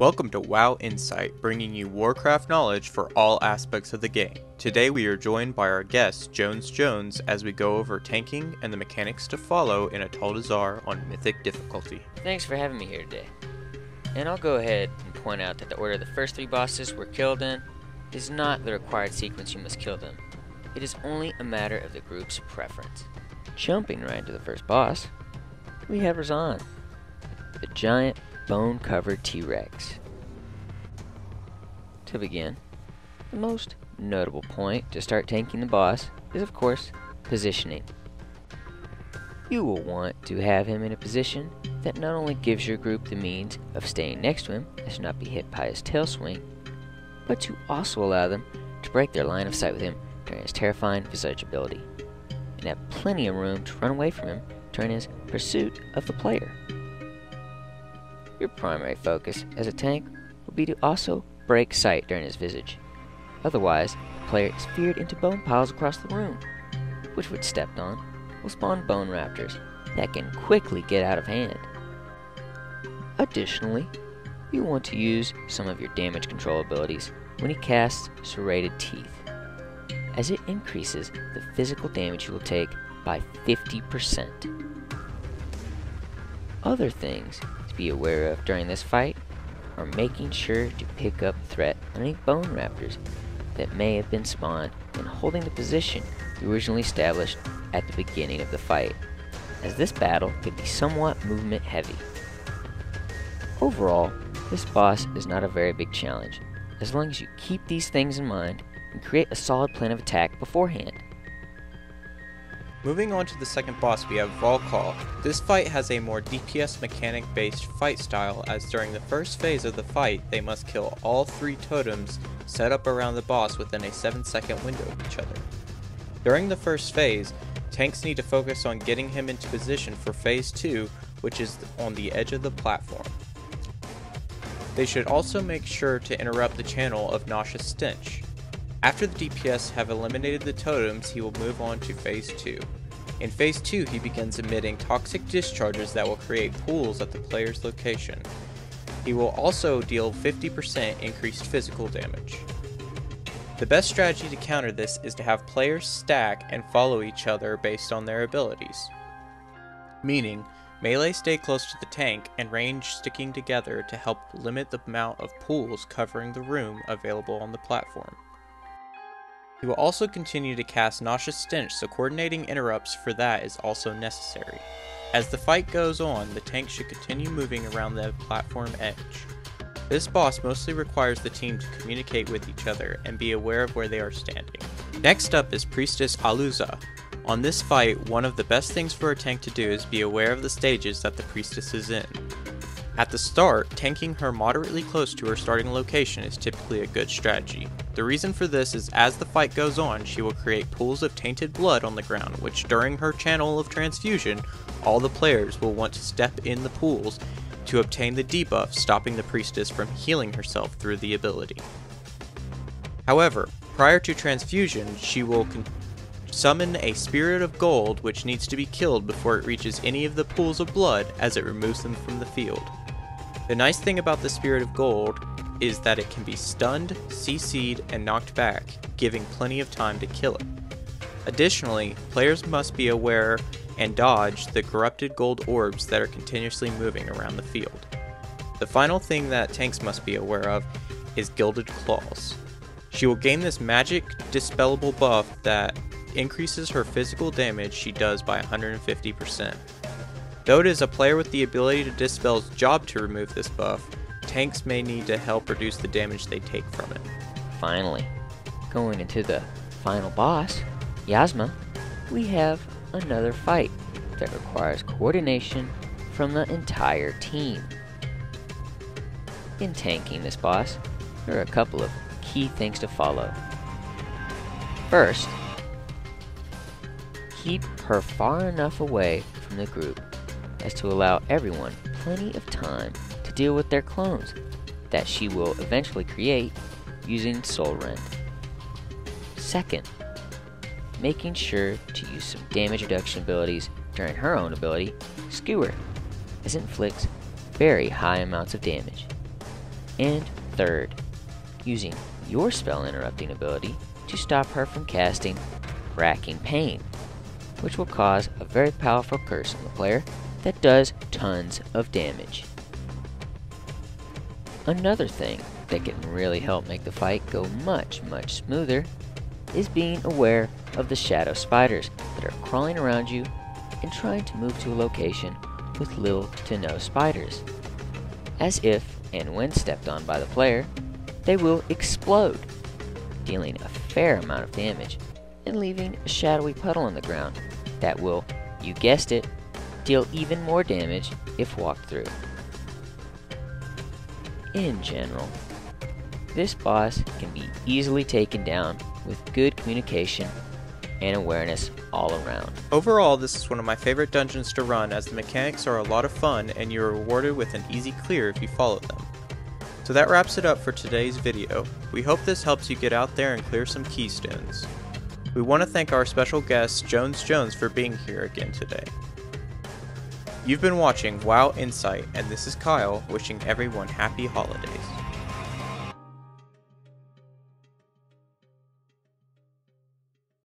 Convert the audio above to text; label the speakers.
Speaker 1: Welcome to WoW Insight, bringing you Warcraft knowledge for all aspects of the game. Today we are joined by our guest, Jones as we go over tanking and the mechanics to follow in Atal'Dazar on Mythic difficulty.
Speaker 2: Thanks for having me here today. And I'll go ahead and point out that the order the first three bosses were killed in is not the required sequence you must kill them. It is only a matter of the group's preference. Jumping right into the first boss, we have Razan, the giant bone-covered T-Rex. To begin, the most notable point to start tanking the boss is, of course, positioning. You will want to have him in a position that not only gives your group the means of staying next to him as to not be hit by his tail swing, but to also allow them to break their line of sight with him during his terrifying visage ability, and have plenty of room to run away from him during his pursuit of the player. Your primary focus as a tank will be to also break sight during his visage. Otherwise, the player is feared into bone piles across the room, which, when stepped on, will spawn bone raptors that can quickly get out of hand. Additionally, you want to use some of your damage control abilities when he casts Serrated Teeth, as it increases the physical damage you will take by 50%. Other things to be aware of during this fight are making sure to pick up threat on any bone raptors that may have been spawned and holding the position you originally established at the beginning of the fight, as this battle could be somewhat movement heavy. Overall, this boss is not a very big challenge, as long as you keep these things in mind and create a solid plan of attack beforehand.
Speaker 1: Moving on to the second boss, we have Volcall. This fight has a more DPS mechanic based fight style, as during the first phase of the fight they must kill all 3 totems set up around the boss within a 7-second window of each other. During the first phase, tanks need to focus on getting him into position for phase 2, which is on the edge of the platform. They should also make sure to interrupt the channel of Nauseous Stench. After the DPS have eliminated the totems, he will move on to phase 2. In phase 2, he begins emitting toxic discharges that will create pools at the player's location. He will also deal 50% increased physical damage. The best strategy to counter this is to have players stack and follow each other based on their abilities. Meaning, melee stay close to the tank and range sticking together to help limit the amount of pools covering the room available on the platform. He will also continue to cast Nauseous Stench, so coordinating interrupts for that is also necessary. As the fight goes on, the tank should continue moving around the platform edge. This boss mostly requires the team to communicate with each other and be aware of where they are standing. Next up is Priestess Aluza. On this fight, one of the best things for a tank to do is be aware of the stages that the priestess is in. At the start, tanking her moderately close to her starting location is typically a good strategy. The reason for this is as the fight goes on, she will create pools of tainted blood on the ground, which during her channel of transfusion, all the players will want to step in the pools to obtain the debuff, stopping the priestess from healing herself through the ability. However, prior to transfusion, she will summon a Spirit of Gold, which needs to be killed before it reaches any of the pools of blood, as it removes them from the field. The nice thing about the Spirit of Gold is that it can be stunned, CC'd, and knocked back, giving plenty of time to kill it. Additionally, players must be aware and dodge the corrupted gold orbs that are continuously moving around the field. The final thing that tanks must be aware of is Gilded Claws. She will gain this magic dispellable buff that increases her physical damage she does by 150%. Though it is a player with the ability to dispel's job to remove this buff, tanks may need to help reduce the damage they take from it.
Speaker 2: Finally, going into the final boss, Yasma, we have another fight that requires coordination from the entire team. In tanking this boss, there are a couple of key things to follow. First, keep her far enough away from the group as to allow everyone plenty of time to deal with their clones that she will eventually create using Soul Rend. Second, making sure to use some damage reduction abilities during her own ability, Skewer, as it inflicts very high amounts of damage. And third, using your spell interrupting ability to stop her from casting Racking Pain, which will cause a very powerful curse on the player that does tons of damage. Another thing that can really help make the fight go much smoother is being aware of the shadow spiders that are crawling around you and trying to move to a location with little to no spiders. As if and when stepped on by the player, they will explode, dealing a fair amount of damage and leaving a shadowy puddle on the ground that will, you guessed it, deal even more damage if walked through. In general, this boss can be easily taken down with good communication and awareness all around.
Speaker 1: Overall, this is one of my favorite dungeons to run, as the mechanics are a lot of fun and you are rewarded with an easy clear if you follow them. So that wraps it up for today's video. We hope this helps you get out there and clear some keystones. We want to thank our special guest Jones for being here again today. You've been watching WoW Insight, and this is Kyle wishing everyone happy holidays.